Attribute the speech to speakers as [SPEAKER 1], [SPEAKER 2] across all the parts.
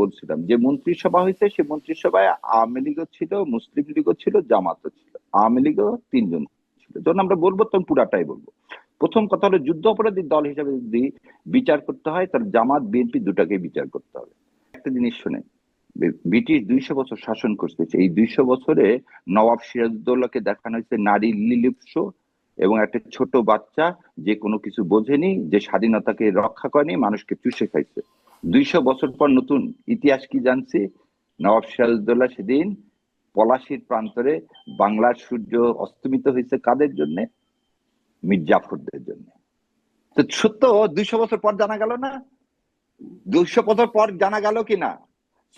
[SPEAKER 1] বলছিলাম যে মন্ত্রিসভা হয়েছে, সে মন্ত্রিসভায় আওয়ামী লীগও ছিল, মুসলিম লীগও ছিল, জামাতও ছিল। আওয়ামী লীগও তিনজন ছিল। যখন আমরা বলবো তখন পুরাটাই বলবো। প্রথম কথা হলো, যুদ্ধ অপরাধী দল হিসেবে যদি বিচার করতে হয় তাহলে জামাত বিএনপি দুটাকে বিচার করতে হবে। একটা জিনিস শুনে, ব্রিটিশ 200 বছর শাসন করতেছে, এই 200 বছরে নবাব সিরাজউদ্দৌলাকে দেখানো হয়েছে নারী লিলিপ্স এবং একটা ছোট বাচ্চা যে কোনো কিছু বোঝেনি, যে স্বাধীনতাকে রক্ষা করেনি, মানুষকে চুষে খাইছে। 200 বছর পর নতুন ইতিহাস কি জানছি? নবাব সিরাজউদ্দৌলা সেদিন পলাশির প্রান্তরে বাংলার সূর্য অস্তমিত হয়েছে কাদের জন্য? মীর জাফরদের জন্য। তো সত্য 200 বছর পর জানা গেল না? 200 বছর পর জানা গেল কিনা?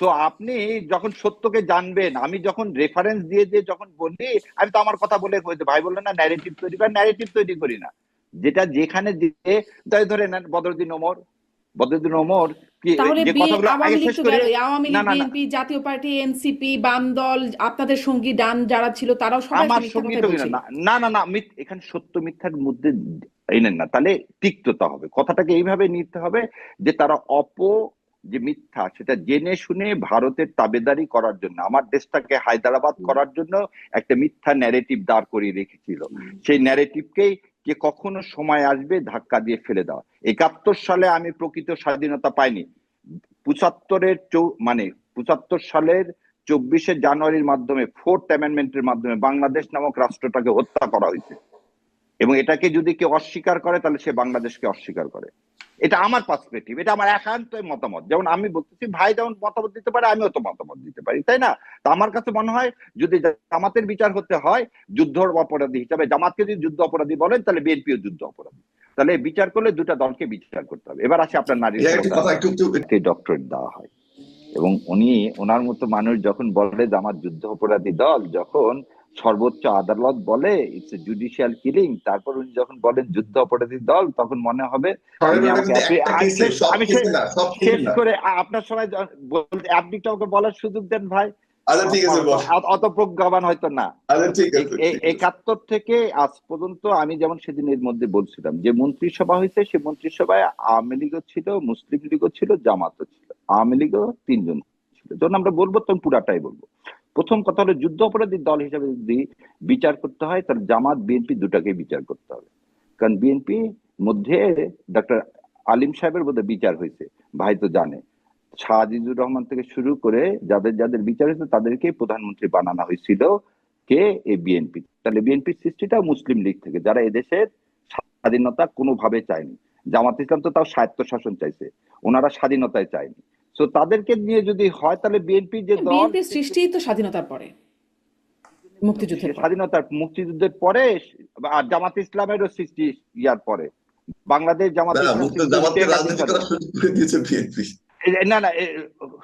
[SPEAKER 1] তো আপনি যখন সত্যকে জানবেন, আমি যখন রেফারেন্স দিয়ে দিয়ে যখন বলি, আমি তো আমার কথা বলে ভাই বললেন না ন্যারেটিভ তৈরি করি, ন্যারেটিভ তৈরি করি না। যেটা যেখানে দিয়ে ধরে নেন বদরুদ্দিন ওমর কি
[SPEAKER 2] তাহলে
[SPEAKER 1] যে কথাগুলো
[SPEAKER 2] আওয়ামী
[SPEAKER 1] আগে
[SPEAKER 2] লীগ
[SPEAKER 1] শেষ
[SPEAKER 2] তো
[SPEAKER 1] করে।
[SPEAKER 2] গেল, আওয়ামী
[SPEAKER 1] না
[SPEAKER 2] লীগ,
[SPEAKER 1] না না,
[SPEAKER 2] বিএনপি, জাতীয় পার্টি, এনসিপি, বাম দল, আপনাদের সঙ্গী ডান যারা ছিল তারাও সবাই
[SPEAKER 1] আমার
[SPEAKER 2] মিথ্যা
[SPEAKER 1] সঙ্গীত
[SPEAKER 2] কথাই বলছিল।
[SPEAKER 1] না না না না, এখানে সত্য মিথ্যার মধ্যে এনেন না, তাহলে তিক্ততা হবে। কথাটাকে এইভাবে নিতে হবে যে তারা যে মিথ্যা সেটা জেনে শুনে ভারতের তাবেদারি করার জন্য, আমার দেশটাকে হায়দ্রাবাদ করার জন্য একটা মিথ্যা ন্যারেটিভ দাঁড় করিয়ে রেখেছিল। সেই ন্যারেটিভকেই যে কখনো সময় আসবে ধাক্কা দিয়ে ফেলে দেওয়া। 71 সালে আমি প্রকৃত স্বাধীনতা পাইনি। 75 সালের 24শে জানুয়ারির মাধ্যমে, 4th অ্যামেন্ডমেন্টের মাধ্যমে বাংলাদেশ নামক রাষ্ট্রটাকে হত্যা করা হয়েছে। এবং এটাকে যদি কেউ অস্বীকার করে তাহলে সে বাংলাদেশকে অস্বীকার করে। এটা আমার পার্সপেক্টিভ, এটা আমার একান্ত মতামত। যেমন আমি বলতেছি, ভাই যেমন মতামত দিতে পারে, আমিও তো মতামত দিতে পারি, তাই না? তো আমার কাছে মনে হয় যদি জামাতের বিচার হতে হয় যুদ্ধ অপরাধী হিসাবে, জামাতকে যদি যুদ্ধ অপরাধী বলেন তাহলে বিএনপিও যুদ্ধ অপরাধী। তাহলে বিচার করলে দুটা দলকে বিচার করতে হবে। এবার আসি আপনার নারীর ডক্টরেট দেওয়া হয়, এবং ওনার মতো মানুষ যখন বলে যে আমার যুদ্ধ অপরাধী দল, যখন সর্বোচ্চ আদালত বলে ইটস এ জুডিশিয়াল কিলিং, তারপর উনি যখন বলেন যুদ্ধ অপরাধী দল, তখন মনে হবে উনি আমাকে আমি শেষ করে আপনার সময় বলতে, আপনি তো আমাকে বলার সুযোগ দেন ভাই। অত প্রজ্ঞাবান হয়তো না। 71 থেকে আজ পর্যন্ত আমি যেমন সেদিন এর মধ্যে বলছিলাম যে মন্ত্রিসভা হয়েছে, সে মন্ত্রিসভায় আওয়ামী লীগও ছিল, মুসলিম লীগও ছিল, জামাতও ছিল। আওয়ামী লীগও তিনজন ছিল। যখন আমরা বলবো তখন পুরাটাই বলবো। প্রথম কথা হলো, যুদ্ধ অপরাধী দল হিসেবে যদি বিচার করতে হয় তাহলে জামাত বিএনপি দুটাকে বিচার করতে হবে। কারণ বিএনপি মধ্যে ডক্টর আলিম সাহেবের বোধহয় বিচার হয়েছে, ভাই তো জানে। শাহ আজিজুর রহমান থেকে শুরু করে যাদের যাদের বিচার হয়েছে তাদেরকে প্রধানমন্ত্রী বানানো হয়েছিল কে? এই বিএনপি। তাহলে বিএনপির সৃষ্টিটা মুসলিম লীগ থেকে, যারা এদেশের স্বাধীনতা কোনোভাবে চায়নি। জামাত ইসলাম তো তাও স্বায়ত্ত শাসন চাইছে, ওনারা স্বাধীনতায় চায়নি। তো তাদেরকে নিয়ে যদি হয় তাহলে বিএনপি যে দল,
[SPEAKER 2] বিএনপির সৃষ্টি তো স্বাধীনতার পরে,
[SPEAKER 1] মুক্তিযুদ্ধের পরে, আর জামাত ইসলামেরও সৃষ্টি ইয়ার পরে। বাংলাদেশ জামাত ইসলাম না না,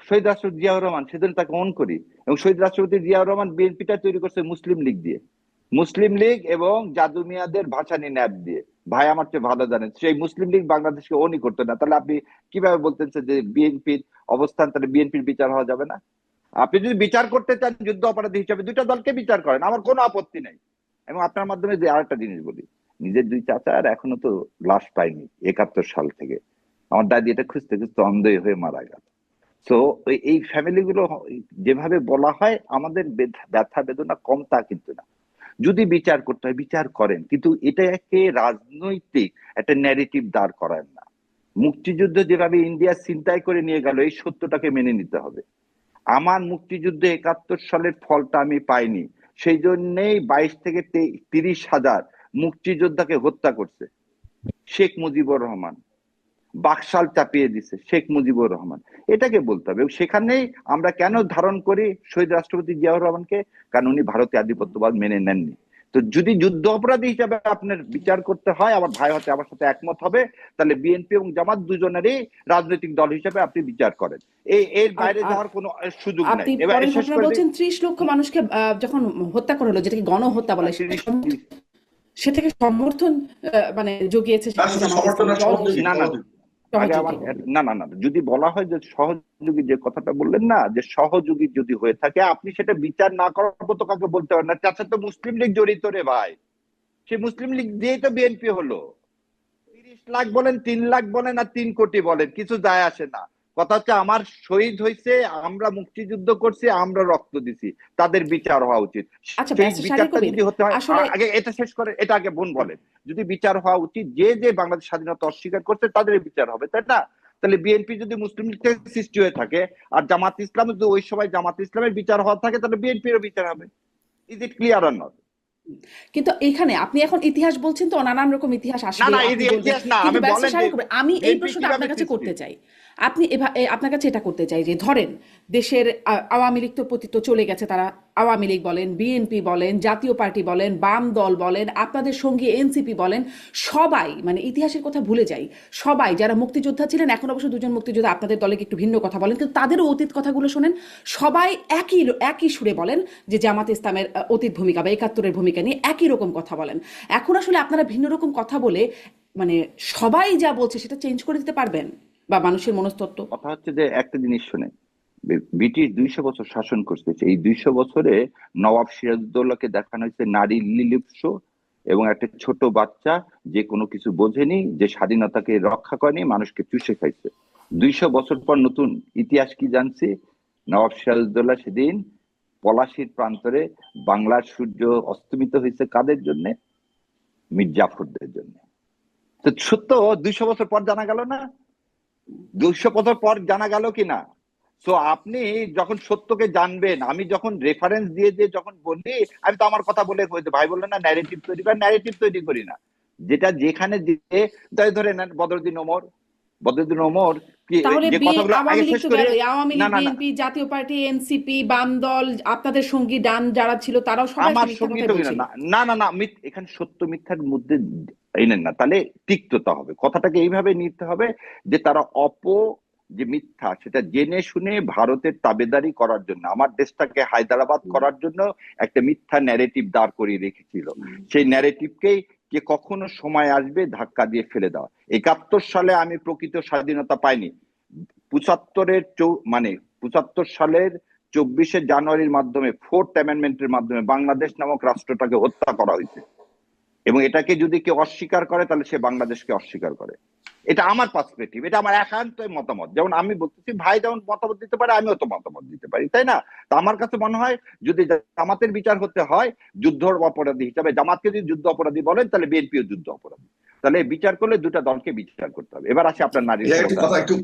[SPEAKER 1] শহীদ রাষ্ট্রপতি জিয়াউর রহমান, সেদিন তাকে অন করি, এবং শহীদ রাষ্ট্রপতি জিয়াউর রহমান বিএনপিটা তৈরি করছে মুসলিম লীগ দিয়ে, মুসলিম লীগ এবং জাদু মিয়াদের ভাসানি ন্যাপ দিয়ে। ভাই আমার চেয়ে ভালো জানেন, সেই মুসলিম লীগ বাংলাদেশকে অনই করতো না। তাহলে আপনি কিভাবে বলতেছেন যে বিএনপির অবস্থান, তাহলে বিএনপির বিচার হওয়া যাবে না? আপনি যদি বিচার করতে চান যুদ্ধ অপরাধী হিসাবে, দুইটা দলকে বিচার করেন, আমার কোনো আপত্তি নেই। এবং আপনার মাধ্যমে যে আরেকটা জিনিস বলি, নিজের দুই চাচার এখনো তো লাশ পাইনি 71 সাল থেকে। আমার দাদি এটা খুঁজতে খুঁজতে অন্ধই হয়ে মারা গেল। তো এই ফ্যামিলি গুলো যেভাবে বলা হয়, আমাদের ব্যথা বেদনা কম তা কিন্তু না। যদি বিচার করতে হয় বিচার করেন, কিন্তু এটাকে রাজনৈতিক একটা ন্যারেটিভ দাঁড় করায় না। মুক্তিযুদ্ধ যেভাবে ইন্ডিয়া ছিনতাই করে নিয়ে গেল, এই সত্যটাকে মেনে নিতে হবে। আমার মুক্তিযুদ্ধে 71 সালের ফলটা আমি পাইনি, সেই জন্যেই 22 থেকে 30,000 মুক্তিযোদ্ধাকে হত্যা করছে শেখ মুজিবুর রহমান, বাকশাল চাপিয়ে দিছে শেখ মুজিবুর রহমান। এটাকে বলতে হবে। সেখানেই আমরা কেন ধারণ করি শহীদ রাষ্ট্রপতি জিয়াউর রহমানকে? কারণ উনি ভারতীয় আধিপত্যবাদ মেনে নেননি। তো যদি যুদ্ধ অপরাধী হিসাবে আপনার বিচার করতে হয়, আমার ভাই হতে আমার সাথে একমত হবে, তাহলে বিএনপি এবং জামাত দুজনেরই রাজনৈতিক দল হিসেবে আপনি বিচার করেন। এর বাইরে যাওয়ার কোনো সুযোগ নাই।
[SPEAKER 2] এবার শেষ করে বলছেন 30 লক্ষ মানুষকে যখন হত্যা করা হলো, যেটাকে গণহত্যা বলে, সে থেকে সমর্থন মানে জুগিয়েছে
[SPEAKER 1] না না না, যদি বলা হয় যে সহযোগী, যে কথাটা বললেন না যে সহযোগী যদি হয়ে থাকে, আপনি সেটা বিচার না করার মতো কাউকে বলতে পারেন না। তাছাড়া তো মুসলিম লীগ জড়িত রে ভাই, সে মুসলিম লীগ দিয়েই তো বিএনপি হলো। 30 লাখ বলেন, 3 লাখ বলেন, আর 3 কোটি বলেন, কিছু যায় আসে না। কথা হচ্ছে আমার শহীদ হয়েছে, আমরা মুক্তিযুদ্ধ করছি, আমরা রক্ত দিছি, তাদের বিচার হওয়া উচিত।
[SPEAKER 2] আচ্ছা
[SPEAKER 1] সেই
[SPEAKER 2] ব্যারিস্টার শাহরিয়ার
[SPEAKER 1] বিচারটা
[SPEAKER 2] কবির,
[SPEAKER 1] যদি হতে হয়,
[SPEAKER 2] আসলে
[SPEAKER 1] আগে এটা শেষ করে, এটা আগে বোন বলেন, যদি বিচার হওয়া উচিত, যে যে বাংলাদেশ স্বাধীনতা অস্বীকার করছে তাদের বিচার হবে, তাই না? তাহলে বিএনপি যদি মুসলিম লীগ থেকে সৃষ্টি হয়ে থাকে আর জামাত ইসলাম যদি ওই সময় জামাত ইসলামের বিচার হওয়া থাকে, তাহলে বিএনপিরও বিচার হবে। Is it clear or not?
[SPEAKER 2] কিন্তু এখানে আপনি এখন ইতিহাস বলছেন, তো নানান রকম ইতিহাস
[SPEAKER 1] না
[SPEAKER 2] আসবে,
[SPEAKER 1] না,
[SPEAKER 2] আপনি বলবেন,
[SPEAKER 1] ইতিহাস না,
[SPEAKER 2] কিন্তু
[SPEAKER 1] আমি
[SPEAKER 2] ব্যারিস্টার
[SPEAKER 1] বলেন যে
[SPEAKER 2] শাহরিয়ার কবির, আমি এই
[SPEAKER 1] বিএনপি
[SPEAKER 2] প্রশ্নটা
[SPEAKER 1] কিভাবে
[SPEAKER 2] আপনার কাছে
[SPEAKER 1] সৃষ্টি।
[SPEAKER 2] করতে চাই। আপনি আপনার কাছে এটা করতে চাই যে ধরেন দেশের আওয়ামী লীগ তো পতিত চলে গেছে, তারা আওয়ামী লীগ বলেন, বিএনপি বলেন, জাতীয় পার্টি বলেন, বাম দল বলেন, আপনাদের সঙ্গী এনসিপি বলেন, সবাই মানে ইতিহাসের কথা ভুলে যাই, সবাই যারা মুক্তিযোদ্ধা ছিলেন, এখন অবশ্য দুজন মুক্তিযোদ্ধা আপনাদের দলে একটু ভিন্ন কথা বলেন, কিন্তু তাদেরও অতীত কথাগুলো শোনেন, সবাই একই সুরে বলেন যে জামাত ইসলামের অতীত ভূমিকা বা ৭১-এর ভূমিকা নিয়ে একই রকম কথা বলেন। এখন আসলে আপনারা ভিন্ন রকম কথা বলে মানে সবাই যা বলছে সেটা চেঞ্জ করে দিতে পারবেন বা মানুষের মনস্তত্ত্ব?
[SPEAKER 1] কথা হচ্ছে যে একটা জিনিস শুনে, ব্রিটিশ 200 বছর শাসন করছে, এই 200 বছরে নবাব সিরাজউদ্দৌলাকে দেখানো হয়েছে নারী লিলিপ্স এবং একটা ছোট বাচ্চা যে কোনো কিছু বোঝেনি, যে স্বাধীনতাকে রক্ষা করেনি, মানুষকে চুষে খাইছে। 200 বছর পর নতুন ইতিহাস কি জানছি? নবাব সিরাজউদ্দৌলা সেদিন পলাশীর প্রান্তরে বাংলার সূর্য অস্তমিত হয়েছে কাদের জন্য? মীর জাফরদের জন্য। তো সত্য 200 বছর পর জানা গেল না? 200 বছর পর জানা গেল কিনা? তো আপনি যখন সত্যকে জানবেন, আমি যখন রেফারেন্স দিয়ে দিয়ে যখন বলি, আমি তো আমার কথা বলে হয়েছে, ভাই বললেন না ন্যারেটিভ তৈরি করি, ন্যারেটিভ তৈরি করি না। যেটা যেখানে যে ধরে নেন বদরুদ্দিন ওমর কি
[SPEAKER 2] তাহলে
[SPEAKER 1] যে কথাগুলো আগে
[SPEAKER 2] আওয়ামী লীগ
[SPEAKER 1] শেষ
[SPEAKER 2] তো
[SPEAKER 1] করি।
[SPEAKER 2] গেল, আওয়ামী
[SPEAKER 1] না
[SPEAKER 2] লীগ,
[SPEAKER 1] না না,
[SPEAKER 2] বিএনপি, জাতীয় পার্টি, এনসিপি, বাম দল, আপনাদের সঙ্গী ডান যারা ছিল তারাও সবাই
[SPEAKER 1] আমার
[SPEAKER 2] মিথ্যা
[SPEAKER 1] সঙ্গীত
[SPEAKER 2] কথাই বলছিল।
[SPEAKER 1] না না না না, এখানে সত্য মিথ্যার মধ্যে এনেন না, তাহলে তিক্ততা হবে। কথাটাকে এইভাবে নিতে হবে যে তারা যে মিথ্যা সেটা জেনে শুনে ভারতের তাবেদারি করার জন্য, আমার দেশটাকে হায়দ্রাবাদ করার জন্য একটা মিথ্যা ন্যারেটিভ দাঁড় করিয়ে রেখেছিল। সেই ন্যারেটিভকেই যে কখনো সময় আসবে ধাক্কা দিয়ে ফেলে দেওয়া। ৭১ সালে আমি প্রকৃত স্বাধীনতা পাইনি, ৭৫ সালের ২৪শে জানুয়ারির মাধ্যমে, 4th অ্যামেন্ডমেন্টের মাধ্যমে বাংলাদেশ নামক রাষ্ট্রটাকে হত্যা করা হয়েছে। এবং এটাকে যদি কেউ অস্বীকার করে তাহলে সে বাংলাদেশকে অস্বীকার করে। এটা আমার পার্সপেক্টিভ, এটা আমার একান্ত মতামত। যেমন আমি বলতেছি, ভাই যেমন মতামত দিতে পারে, আমিও তো মতামত দিতে পারি, তাই না? তো আমার কাছে মনে হয় যদি জামাতের বিচার হতে হয় যুদ্ধ অপরাধী হিসাবে, জামাতকে যদি যুদ্ধ অপরাধী বলেন তাহলে বিএনপিও যুদ্ধ অপরাধী। তাহলে বিচার করলে দুটা দলকে বিচার করতে হবে। এবার আসি আপনার নারী
[SPEAKER 3] একটু কথা একটু